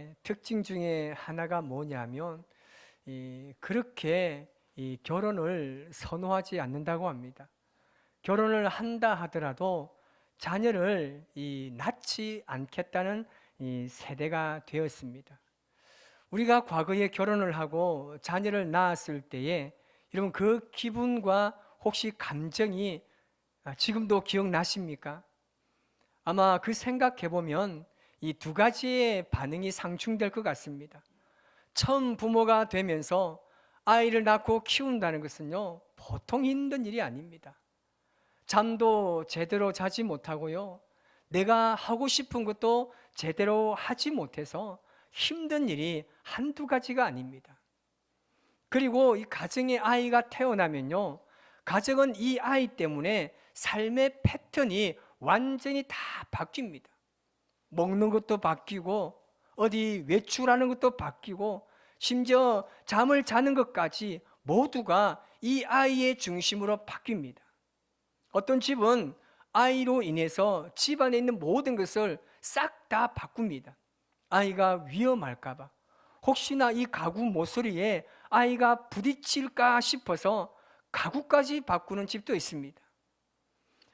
사람의 특징 중에 하나가 뭐냐면 그렇게 결혼을 선호하지 않는다고 합니다. 결혼을 한다 하더라도 자녀를 낳지 않겠다는 세대가 되었습니다. 우리가 과거에 결혼을 하고 자녀를 낳았을 때에 여러분 그 기분과 혹시 감정이 지금도 기억나십니까? 아마 그 생각해 보면 이 두 가지의 반응이 상충될 것 같습니다. 처음 부모가 되면서 아이를 낳고 키운다는 것은요, 보통 힘든 일이 아닙니다. 잠도 제대로 자지 못하고요, 내가 하고 싶은 것도 제대로 하지 못해서 힘든 일이 한두 가지가 아닙니다. 그리고 이 가정에 아이가 태어나면요, 가정은 이 아이 때문에 삶의 패턴이 완전히 다 바뀝니다. 먹는 것도 바뀌고 어디 외출하는 것도 바뀌고 심지어 잠을 자는 것까지 모두가 이 아이의 중심으로 바뀝니다. 어떤 집은 아이로 인해서 집안에 있는 모든 것을 싹 다 바꿉니다. 아이가 위험할까 봐, 혹시나 이 가구 모서리에 아이가 부딪힐까 싶어서 가구까지 바꾸는 집도 있습니다.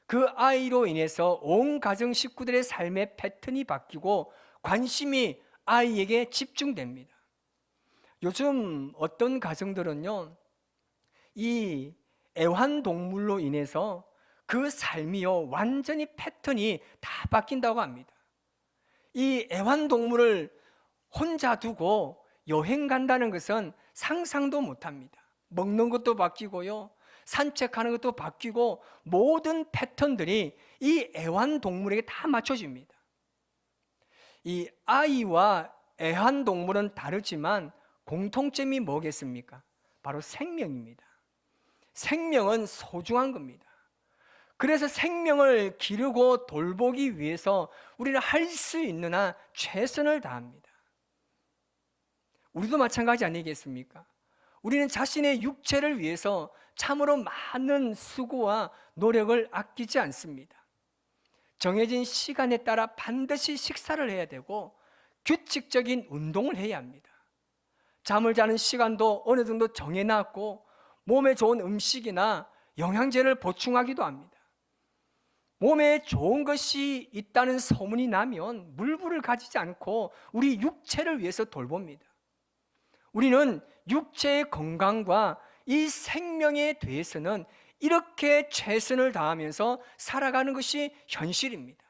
그 아이로 인해서 온 가정 식구들의 삶의 패턴이 바뀌고 관심이 아이에게 집중됩니다. 요즘 어떤 가정들은요, 이 애완동물로 인해서 그 삶이요, 완전히 패턴이 다 바뀐다고 합니다. 이 애완동물을 혼자 두고 여행 간다는 것은 상상도 못합니다. 먹는 것도 바뀌고요, 산책하는 것도 바뀌고 모든 패턴들이 이 애완동물에게 다 맞춰집니다. 이 아이와 애완동물은 다르지만 공통점이 뭐겠습니까? 바로 생명입니다. 생명은 소중한 겁니다. 그래서 생명을 기르고 돌보기 위해서 우리는 할 수 있는 한 최선을 다합니다. 우리도 마찬가지 아니겠습니까? 우리는 자신의 육체를 위해서 참으로 많은 수고와 노력을 아끼지 않습니다. 정해진 시간에 따라 반드시 식사를 해야 되고 규칙적인 운동을 해야 합니다. 잠을 자는 시간도 어느 정도 정해놨고 몸에 좋은 음식이나 영양제를 보충하기도 합니다. 몸에 좋은 것이 있다는 소문이 나면 물불을 가지지 않고 우리 육체를 위해서 돌봅니다. 우리는 육체의 건강과 이 생명에 대해서는 이렇게 최선을 다하면서 살아가는 것이 현실입니다.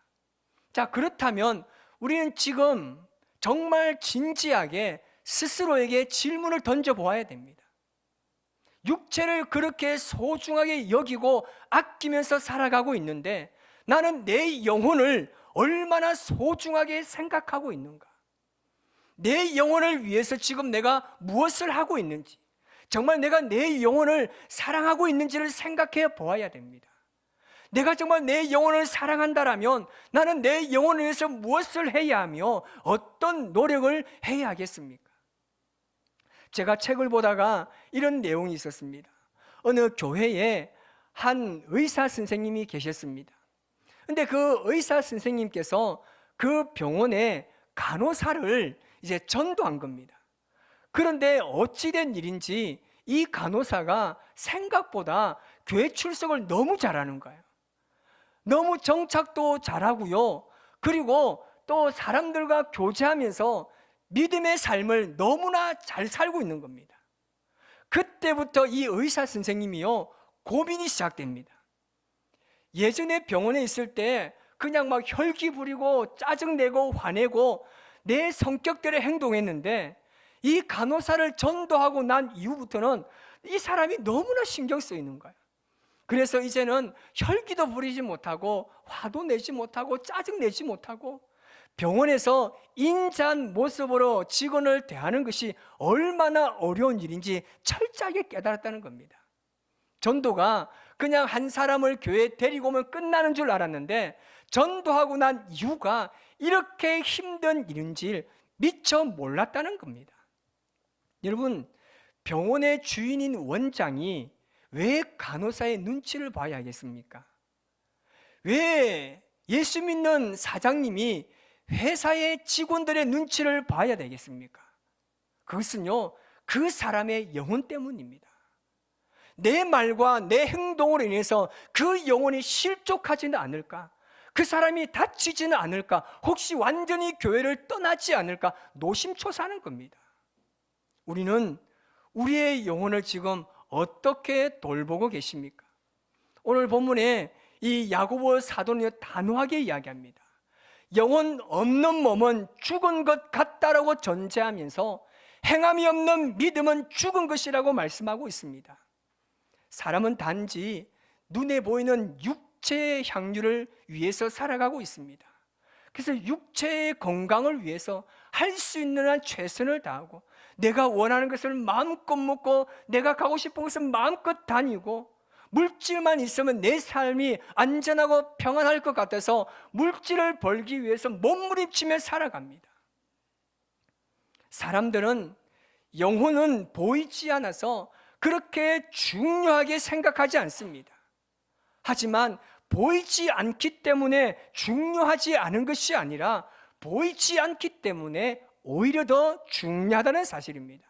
자, 그렇다면 우리는 지금 정말 진지하게 스스로에게 질문을 던져보아야 됩니다. 육체를 그렇게 소중하게 여기고 아끼면서 살아가고 있는데 나는 내 영혼을 얼마나 소중하게 생각하고 있는가? 내 영혼을 위해서 지금 내가 무엇을 하고 있는지, 정말 내가 내 영혼을 사랑하고 있는지를 생각해 보아야 됩니다. 내가 정말 내 영혼을 사랑한다라면 나는 내 영혼을 위해서 무엇을 해야 하며 어떤 노력을 해야 하겠습니까? 제가 책을 보다가 이런 내용이 있었습니다. 어느 교회에 한 의사 선생님이 계셨습니다. 근데 그 의사 선생님께서 그 병원에 간호사를 이제 전도한 겁니다. 그런데 어찌된 일인지 이 간호사가 생각보다 교회 출석을 너무 잘하는 거예요. 너무 정착도 잘하고요, 그리고 또 사람들과 교제하면서 믿음의 삶을 너무나 잘 살고 있는 겁니다. 그때부터 이 의사 선생님이요, 고민이 시작됩니다. 예전에 병원에 있을 때 그냥 막 혈기 부리고 짜증내고 화내고 내 성격대로 행동했는데 이 간호사를 전도하고 난 이후부터는 이 사람이 너무나 신경 쓰이는 거예요. 그래서 이제는 혈기도 부리지 못하고 화도 내지 못하고 짜증내지 못하고 병원에서 인자한 모습으로 직원을 대하는 것이 얼마나 어려운 일인지 철저하게 깨달았다는 겁니다. 전도가 그냥 한 사람을 교회에 데리고 오면 끝나는 줄 알았는데 전도하고 난 이유가 이렇게 힘든 일인지 미처 몰랐다는 겁니다. 여러분, 병원의 주인인 원장이 왜 간호사의 눈치를 봐야 하겠습니까? 왜 예수 믿는 사장님이 회사의 직원들의 눈치를 봐야 되겠습니까? 그것은요, 그 사람의 영혼 때문입니다. 내 말과 내 행동으로 인해서 그 영혼이 실족하지는 않을까? 그 사람이 다치지는 않을까? 혹시 완전히 교회를 떠나지 않을까? 노심초사하는 겁니다. 우리는 우리의 영혼을 지금 어떻게 돌보고 계십니까? 오늘 본문에 이 야고보 사도는 단호하게 이야기합니다. 영혼 없는 몸은 죽은 것 같다라고 전제하면서 행함이 없는 믿음은 죽은 것이라고 말씀하고 있습니다. 사람은 단지 눈에 보이는 육체의 향유를 위해서 살아가고 있습니다. 그래서 육체의 건강을 위해서 할 수 있는 한 최선을 다하고, 내가 원하는 것을 마음껏 먹고, 내가 가고 싶은 것을 마음껏 다니고, 물질만 있으면 내 삶이 안전하고 평안할 것 같아서 물질을 벌기 위해서 몸부림치며 살아갑니다. 사람들은 영혼은 보이지 않아서 그렇게 중요하게 생각하지 않습니다. 하지만 보이지 않기 때문에 중요하지 않은 것이 아니라 보이지 않기 때문에 오히려 더 중요하다는 사실입니다.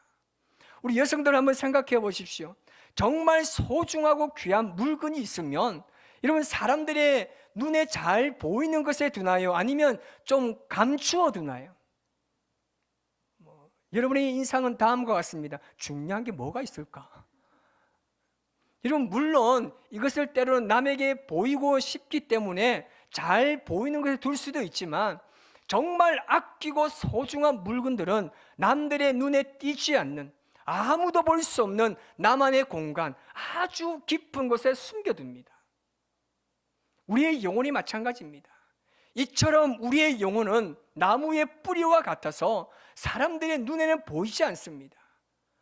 우리 여성들 한번 생각해 보십시오. 정말 소중하고 귀한 물건이 있으면 여러분 사람들의 눈에 잘 보이는 것에 두나요? 아니면 좀 감추어 두나요? 여러분의 인상은 다음과 같습니다. 중요한 게 뭐가 있을까? 여러분 물론 이것을 때로는 남에게 보이고 싶기 때문에 잘 보이는 것에 둘 수도 있지만, 정말 아끼고 소중한 물건들은 남들의 눈에 띄지 않는, 아무도 볼 수 없는 나만의 공간, 아주 깊은 곳에 숨겨둡니다. 우리의 영혼이 마찬가지입니다. 이처럼 우리의 영혼은 나무의 뿌리와 같아서 사람들의 눈에는 보이지 않습니다.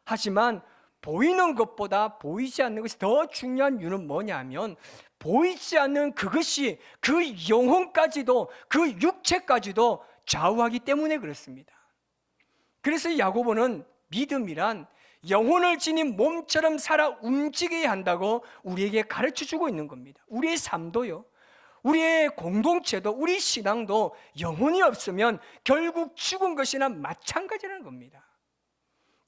하지만 보이는 것보다 보이지 않는 것이 더 중요한 이유는 뭐냐면, 보이지 않는 그것이 그 영혼까지도, 그 육체까지도 좌우하기 때문에 그렇습니다. 그래서 야고보는 믿음이란 영혼을 지닌 몸처럼 살아 움직여야 한다고 우리에게 가르쳐주고 있는 겁니다. 우리의 삶도요, 우리의 공동체도, 우리 신앙도 영혼이 없으면 결국 죽은 것이나 마찬가지라는 겁니다.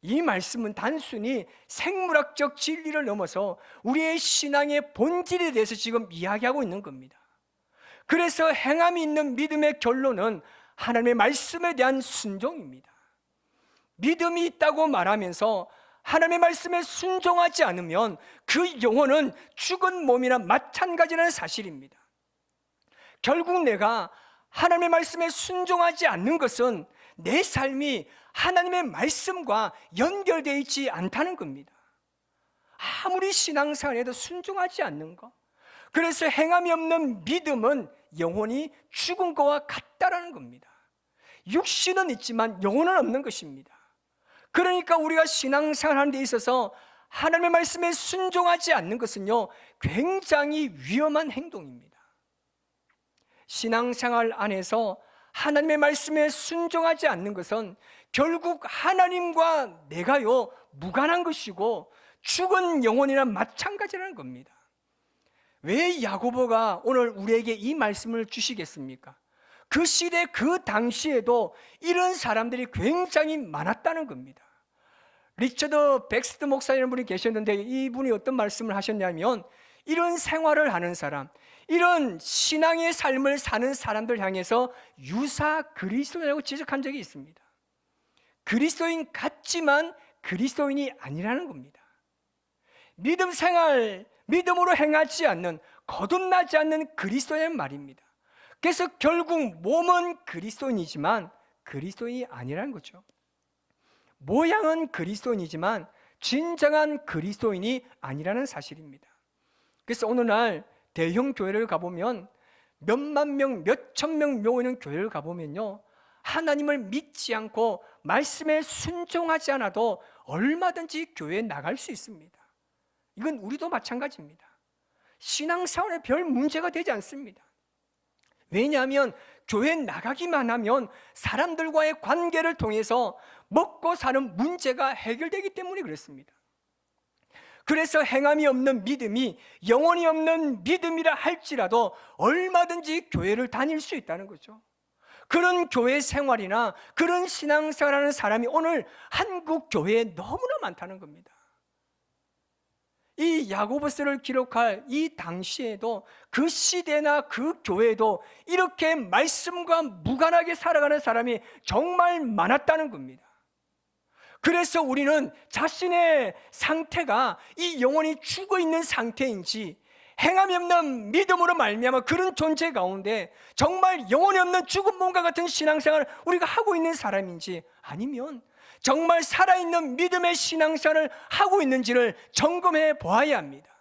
이 말씀은 단순히 생물학적 진리를 넘어서 우리의 신앙의 본질에 대해서 지금 이야기하고 있는 겁니다. 그래서 행함이 있는 믿음의 결론은 하나님의 말씀에 대한 순종입니다. 믿음이 있다고 말하면서 하나님의 말씀에 순종하지 않으면 그 영혼은 죽은 몸이나 마찬가지라는 사실입니다. 결국 내가 하나님의 말씀에 순종하지 않는 것은 내 삶이 하나님의 말씀과 연결되어 있지 않다는 겁니다. 아무리 신앙생활에도 순종하지 않는 것, 그래서 행함이 없는 믿음은 영혼이 죽은 것과 같다라는 겁니다. 육신은 있지만 영혼은 없는 것입니다. 그러니까 우리가 신앙생활하는 데 있어서 하나님의 말씀에 순종하지 않는 것은요, 굉장히 위험한 행동입니다. 신앙생활 안에서 하나님의 말씀에 순종하지 않는 것은 결국 하나님과 내가요 무관한 것이고 죽은 영혼이랑 마찬가지라는 겁니다. 왜 야고보가 오늘 우리에게 이 말씀을 주시겠습니까? 그 시대 그 당시에도 이런 사람들이 굉장히 많았다는 겁니다. 리처드 백스트 목사라는 분이 계셨는데, 이분이 어떤 말씀을 하셨냐면, 이런 생활을 하는 사람, 이런 신앙의 삶을 사는 사람들 향해서 유사 그리스도인이라고 지적한 적이 있습니다. 그리스도인 같지만 그리스도인이 아니라는 겁니다. 믿음 생활, 믿음으로 행하지 않는, 거듭나지 않는 그리스도인 말입니다. 그래서 결국 몸은 그리스도인이지만 그리스도인이 아니라는 거죠. 모양은 그리스도인이지만 진정한 그리스도인이 아니라는 사실입니다. 그래서 오늘날 대형 교회를 가보면 몇만 명, 몇천 명 모이는 교회를 가보면요, 하나님을 믿지 않고 말씀에 순종하지 않아도 얼마든지 교회에 나갈 수 있습니다. 이건 우리도 마찬가지입니다. 신앙생활에 별 문제가 되지 않습니다. 왜냐하면 교회에 나가기만 하면 사람들과의 관계를 통해서 먹고 사는 문제가 해결되기 때문에 그렇습니다. 그래서 행함이 없는 믿음이 영혼이 없는 믿음이라 할지라도 얼마든지 교회를 다닐 수 있다는 거죠. 그런 교회 생활이나 그런 신앙생활하는 사람이 오늘 한국 교회에 너무나 많다는 겁니다. 이 야고보서를 기록할 이 당시에도 그 시대나 그 교회에도 이렇게 말씀과 무관하게 살아가는 사람이 정말 많았다는 겁니다. 그래서 우리는 자신의 상태가 이 영혼이 죽어있는 상태인지 행함이 없는 믿음으로 말미암아 그런 존재 가운데 정말 영혼이 없는 죽은 몸과 같은 신앙생활을 우리가 하고 있는 사람인지, 아니면 정말 살아있는 믿음의 신앙생활을 하고 있는지를 점검해 보아야 합니다.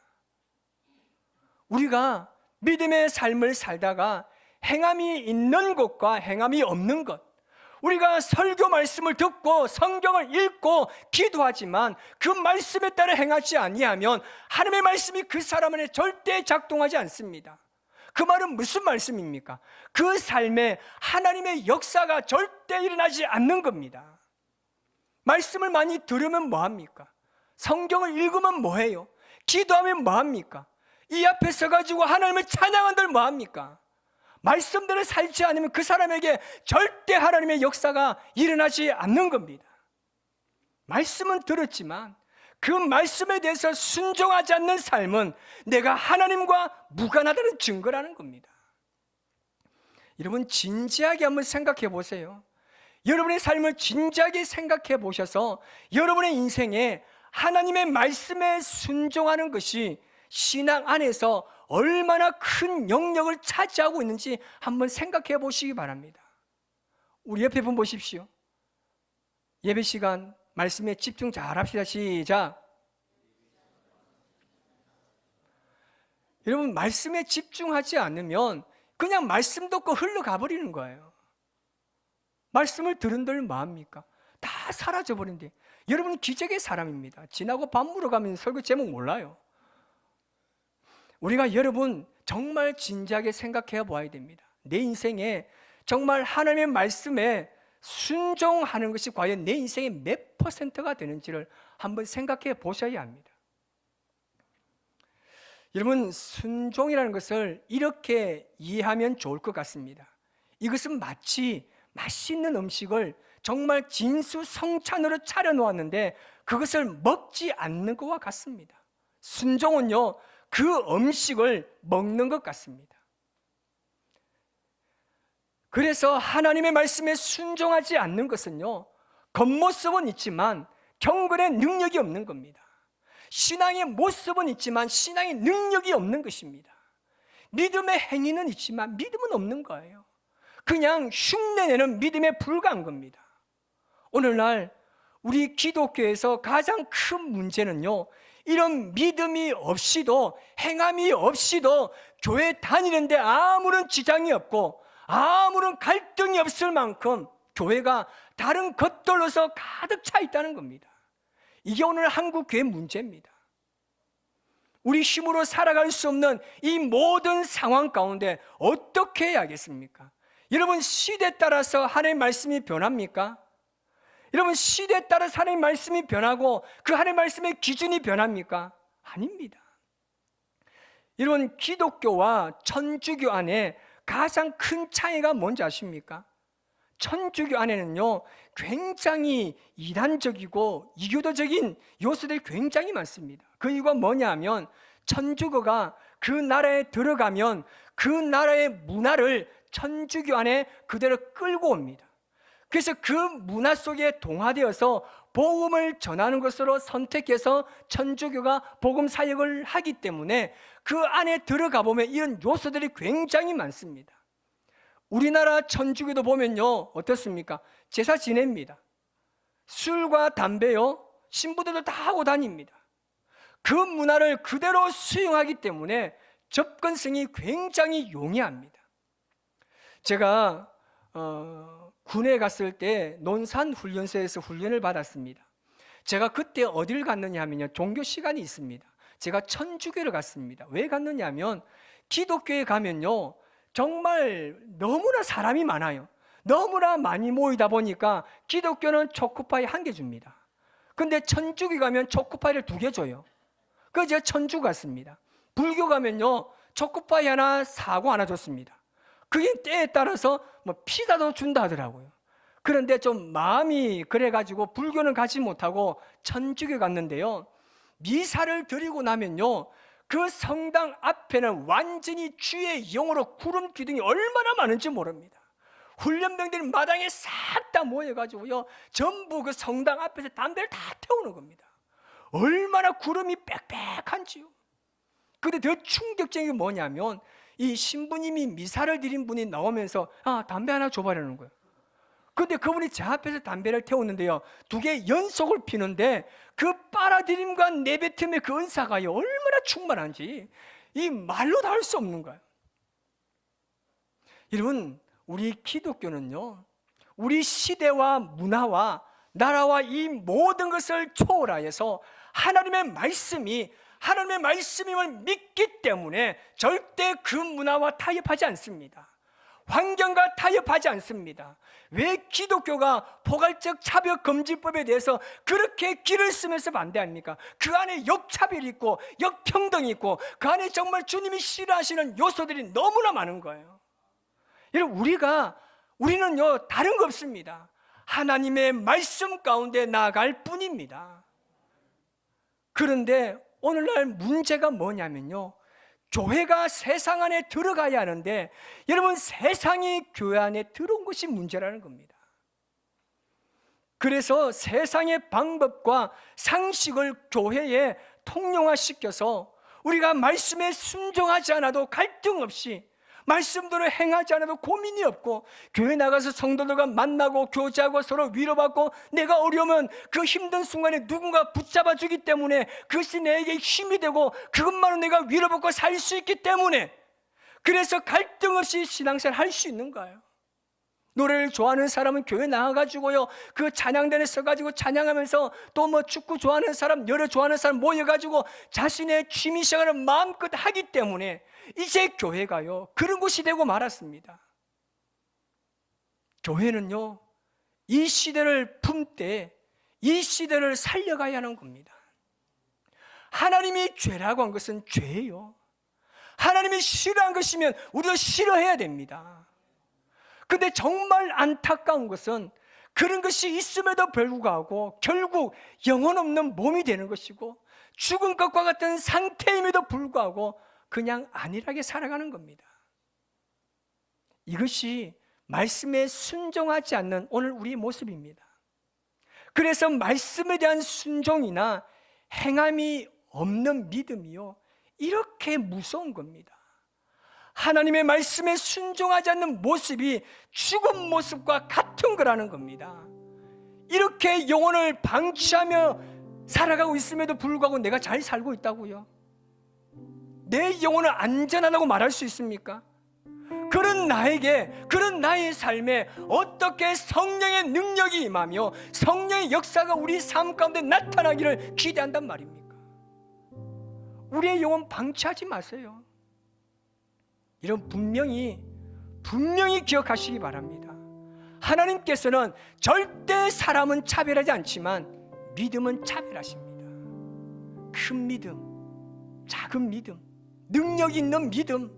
우리가 믿음의 삶을 살다가 행함이 있는 것과 행함이 없는 것, 우리가 설교 말씀을 듣고 성경을 읽고 기도하지만 그 말씀에 따라 행하지 아니하면 하나님의 말씀이 그 사람 안에 절대 작동하지 않습니다. 그 말은 무슨 말씀입니까? 그 삶에 하나님의 역사가 절대 일어나지 않는 겁니다. 말씀을 많이 들으면 뭐합니까? 성경을 읽으면 뭐해요? 기도하면 뭐합니까? 이 앞에 서가지고 하나님을 찬양한들 뭐합니까? 말씀대로 살지 않으면 그 사람에게 절대 하나님의 역사가 일어나지 않는 겁니다. 말씀은 들었지만 그 말씀에 대해서 순종하지 않는 삶은 내가 하나님과 무관하다는 증거라는 겁니다. 여러분, 진지하게 한번 생각해 보세요. 여러분의 삶을 진지하게 생각해 보셔서 여러분의 인생에 하나님의 말씀에 순종하는 것이 신앙 안에서 얼마나 큰 영역을 차지하고 있는지 한번 생각해 보시기 바랍니다. 우리 옆에 분 보십시오. 예배 시간 말씀에 집중 잘 합시다. 시작. 여러분, 말씀에 집중하지 않으면 그냥 말씀 듣고 흘러가 버리는 거예요. 말씀을 들은들 뭐합니까? 다 사라져버린대. 여러분, 기적의 사람입니다. 지나고 밥 물어가면 설교 제목 몰라요. 우리가 여러분 정말 진지하게 생각해 보아야 됩니다. 내 인생에 정말 하나님의 말씀에 순종하는 것이 과연 내 인생의 몇 %가 되는지를 한번 생각해 보셔야 합니다. 여러분, 순종이라는 것을 이렇게 이해하면 좋을 것 같습니다. 이것은 마치 맛있는 음식을 정말 진수성찬으로 차려놓았는데 그것을 먹지 않는 것과 같습니다. 순종은요, 그 음식을 먹는 것 같습니다. 그래서 하나님의 말씀에 순종하지 않는 것은요, 겉모습은 있지만 경건의 능력이 없는 겁니다. 신앙의 모습은 있지만 신앙의 능력이 없는 것입니다. 믿음의 행위는 있지만 믿음은 없는 거예요. 그냥 흉내내는 믿음에 불과한 겁니다. 오늘날 우리 기독교에서 가장 큰 문제는요, 이런 믿음이 없이도 행함이 없이도 교회 다니는데 아무런 지장이 없고 아무런 갈등이 없을 만큼 교회가 다른 것들로서 가득 차 있다는 겁니다. 이게 오늘 한국 교회 문제입니다. 우리 힘으로 살아갈 수 없는 이 모든 상황 가운데 어떻게 해야겠습니까? 여러분, 시대에 따라서 하나님의 말씀이 변합니까? 여러분, 시대에 따라 하나님의 말씀이 변하고 그 하나님의 말씀의 기준이 변합니까? 아닙니다. 여러분, 기독교와 천주교 안에 가장 큰 차이가 뭔지 아십니까? 천주교 안에는요, 굉장히 이단적이고 이교도적인 요소들이 굉장히 많습니다. 그 이유가 뭐냐 하면 천주교가 그 나라에 들어가면 그 나라의 문화를 천주교 안에 그대로 끌고 옵니다. 그래서 그 문화 속에 동화되어서 복음을 전하는 것으로 선택해서 천주교가 복음 사역을 하기 때문에 그 안에 들어가 보면 이런 요소들이 굉장히 많습니다. 우리나라 천주교도 보면요, 어떻습니까? 제사 지냅니다. 술과 담배요, 신부들도 다 하고 다닙니다. 그 문화를 그대로 수용하기 때문에 접근성이 굉장히 용이합니다. 제가 군에 갔을 때 논산훈련소에서 훈련을 받았습니다. 제가 그때 어딜 갔느냐 하면요, 종교 시간이 있습니다. 제가 천주교를 갔습니다. 왜 갔느냐 하면 기독교에 가면요, 정말 너무나 사람이 많아요. 너무나 많이 모이다 보니까 기독교는 초코파이 1개 줍니다. 근데 천주교 가면 초코파이를 2개 줘요. 그래서 제가 천주 갔습니다. 불교 가면요, 초코파이 하나, 사고 하나 줬습니다. 그게 때에 따라서 뭐 피자도 준다 하더라고요. 그런데 좀 마음이 그래가지고 불교는 가지 못하고 천주교 갔는데요, 미사를 드리고 나면요, 그 성당 앞에는 완전히 주의 영으로 구름 기둥이 얼마나 많은지 모릅니다. 훈련병들이 마당에 싹 다 모여가지고요, 전부 그 성당 앞에서 담배를 다 태우는 겁니다. 얼마나 구름이 빽빽한지요. 근데 더 충격적인 게 뭐냐면, 이 신부님이 미사를 드린 분이 나오면서 담배 하나 줘봐라는 거예요. 근데 그분이 제 앞에서 담배를 태우는데요, 2개 연속을 피는데 그 빨아들임과 내뱉음의 그 은사가요, 얼마나 충만한지 이 말로 다 할 수 없는 거예요. 여러분, 우리 기독교는요, 우리 시대와 문화와 나라와 이 모든 것을 초월하여서 하나님의 말씀임을 믿기 때문에 절대 그 문화와 타협하지 않습니다. 환경과 타협하지 않습니다. 왜 기독교가 포괄적 차별금지법에 대해서 그렇게 길을 쓰면서 반대합니까? 그 안에 역차별이 있고 역평등이 있고 그 안에 정말 주님이 싫어하시는 요소들이 너무나 많은 거예요. 여러분, 우리는요, 다른 거 없습니다. 하나님의 말씀 가운데 나아갈 뿐입니다. 그런데 오늘날 문제가 뭐냐면요, 교회가 세상 안에 들어가야 하는데 여러분, 세상이 교회 안에 들어온 것이 문제라는 겁니다. 그래서 세상의 방법과 상식을 교회에 통용화시켜서 우리가 말씀에 순종하지 않아도 갈등 없이, 말씀대로 행하지 않아도 고민이 없고, 교회 나가서 성도들과 만나고 교제하고 서로 위로받고, 내가 어려우면 그 힘든 순간에 누군가 붙잡아 주기 때문에 그것이 내게 힘이 되고 그것만으로 내가 위로받고 살 수 있기 때문에, 그래서 갈등 없이 신앙생활 할 수 있는 거예요. 노래를 좋아하는 사람은 교회 나와가지고요, 그 찬양단에 서가지고 찬양하면서, 또 뭐 축구 좋아하는 사람, 여러 좋아하는 사람 모여가지고 자신의 취미 생활을 마음껏 하기 때문에 이제 교회가요, 그런 곳이 되고 말았습니다. 교회는요, 이 시대를 품되 이 시대를 살려가야 하는 겁니다. 하나님이 죄라고 한 것은 죄예요. 하나님이 싫어한 것이면 우리도 싫어해야 됩니다. 근데 정말 안타까운 것은 그런 것이 있음에도 불구하고 결국 영혼 없는 몸이 되는 것이고, 죽은 것과 같은 상태임에도 불구하고 그냥 안일하게 살아가는 겁니다. 이것이 말씀에 순종하지 않는 오늘 우리 모습입니다. 그래서 말씀에 대한 순종이나 행함이 없는 믿음이요, 이렇게 무서운 겁니다. 하나님의 말씀에 순종하지 않는 모습이 죽은 모습과 같은 거라는 겁니다. 이렇게 영혼을 방치하며 살아가고 있음에도 불구하고 내가 잘 살고 있다고요? 내 영혼은 안전하다고 말할 수 있습니까? 그런 나의 삶에 어떻게 성령의 능력이 임하며 성령의 역사가 우리 삶 가운데 나타나기를 기대한단 말입니까? 우리의 영혼 방치하지 마세요. 이런 분명히 기억하시기 바랍니다. 하나님께서는 절대 사람은 차별하지 않지만 믿음은 차별하십니다. 큰 믿음, 작은 믿음, 능력 있는 믿음,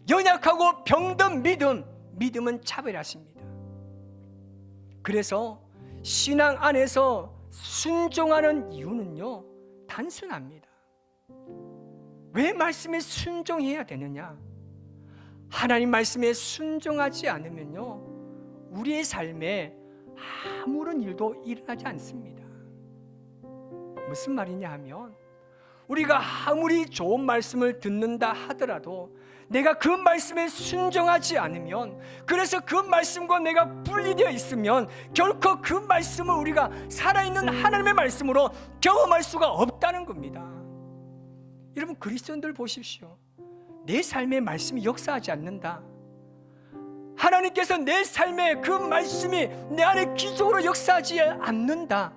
연약하고 병든 믿음은 차별하십니다. 그래서 신앙 안에서 순종하는 이유는요, 단순합니다. 왜 말씀에 순종해야 되느냐? 하나님 말씀에 순종하지 않으면요, 우리의 삶에 아무런 일도 일어나지 않습니다. 무슨 말이냐 하면, 우리가 아무리 좋은 말씀을 듣는다 하더라도 내가 그 말씀에 순종하지 않으면, 그래서 그 말씀과 내가 분리되어 있으면 결코 그 말씀을 우리가 살아있는 하나님의 말씀으로 경험할 수가 없다는 겁니다. 여러분, 그리스도인들 보십시오. 내 삶에 말씀이 역사하지 않는다, 하나님께서 내 삶에 그 말씀이 내 안에 기적으로 역사하지 않는다,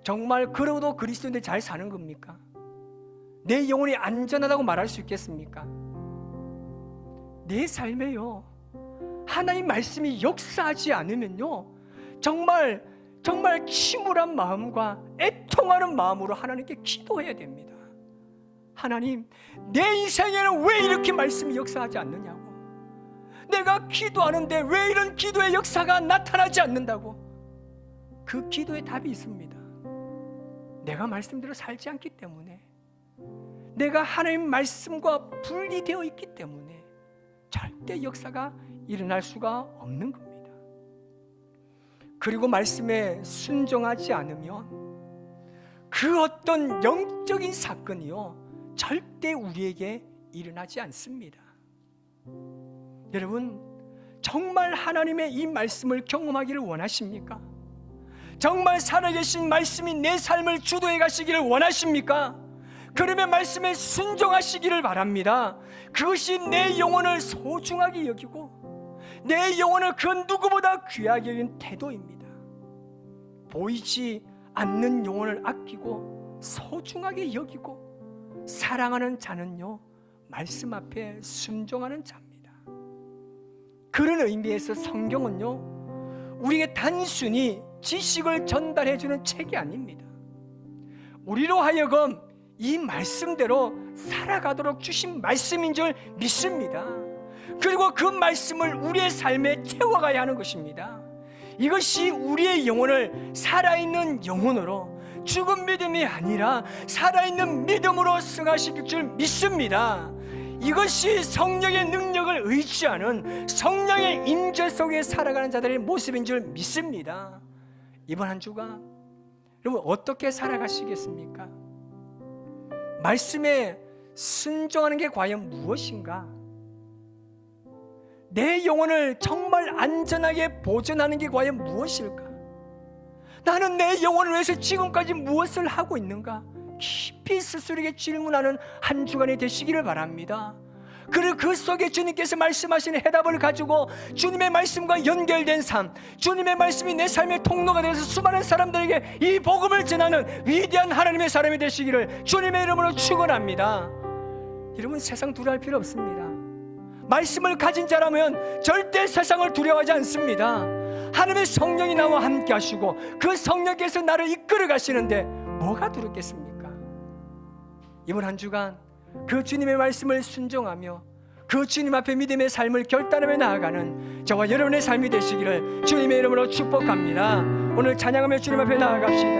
정말 그러고도 그리스도인들 잘 사는 겁니까? 내 영혼이 안전하다고 말할 수 있겠습니까? 내 삶에요, 하나님 말씀이 역사하지 않으면요, 정말 침울한 마음과 애통하는 마음으로 하나님께 기도해야 됩니다. 하나님, 내 인생에는 왜 이렇게 말씀이 역사하지 않느냐고, 내가 기도하는데 왜 이런 기도의 역사가 나타나지 않는다고? 그 기도에 답이 있습니다. 내가 말씀대로 살지 않기 때문에, 내가 하나님 말씀과 분리되어 있기 때문에 절대 역사가 일어날 수가 없는 겁니다. 그리고 말씀에 순종하지 않으면 그 어떤 영적인 사건이요 절대 우리에게 일어나지 않습니다. 여러분, 정말 하나님의 이 말씀을 경험하기를 원하십니까? 정말 살아계신 말씀이 내 삶을 주도해 가시기를 원하십니까? 그러면 말씀에 순종하시기를 바랍니다. 그것이 내 영혼을 소중하게 여기고 내 영혼을 그 누구보다 귀하게 여긴 태도입니다. 보이지 않는 영혼을 아끼고 소중하게 여기고 사랑하는 자는요 말씀 앞에 순종하는 자입니다. 그런 의미에서 성경은요 우리에게 단순히 지식을 전달해 주는 책이 아닙니다. 우리로 하여금 이 말씀대로 살아가도록 주신 말씀인 줄 믿습니다. 그리고 그 말씀을 우리의 삶에 채워가야 하는 것입니다. 이것이 우리의 영혼을 살아있는 영혼으로, 죽은 믿음이 아니라 살아있는 믿음으로 승화시킬 줄 믿습니다. 이것이 성령의 능력을 의지하는 성령의 임재 속에 살아가는 자들의 모습인 줄 믿습니다. 이번 한 주간 여러분 어떻게 살아가시겠습니까? 말씀에 순종하는 게 과연 무엇인가? 내 영혼을 정말 안전하게 보존하는 게 과연 무엇일까? 나는 내 영혼을 위해서 지금까지 무엇을 하고 있는가? 깊이 스스로에게 질문하는 한 주간이 되시기를 바랍니다. 그리고 그 속에 주님께서 말씀하시는 해답을 가지고 주님의 말씀과 연결된 삶, 주님의 말씀이 내 삶의 통로가 되어서 수많은 사람들에게 이 복음을 전하는 위대한 하나님의 사람이 되시기를 주님의 이름으로 축원합니다. 여러분, 세상 두려워할 필요 없습니다. 말씀을 가진 자라면 절대 세상을 두려워하지 않습니다. 하나님의 성령이 나와 함께 하시고 그 성령께서 나를 이끌어 가시는데 뭐가 두렵겠습니까? 이번 한 주간 그 주님의 말씀을 순종하며 그 주님 앞에 믿음의 삶을 결단하며 나아가는 저와 여러분의 삶이 되시기를 주님의 이름으로 축복합니다. 오늘 찬양하며 주님 앞에 나아갑시다.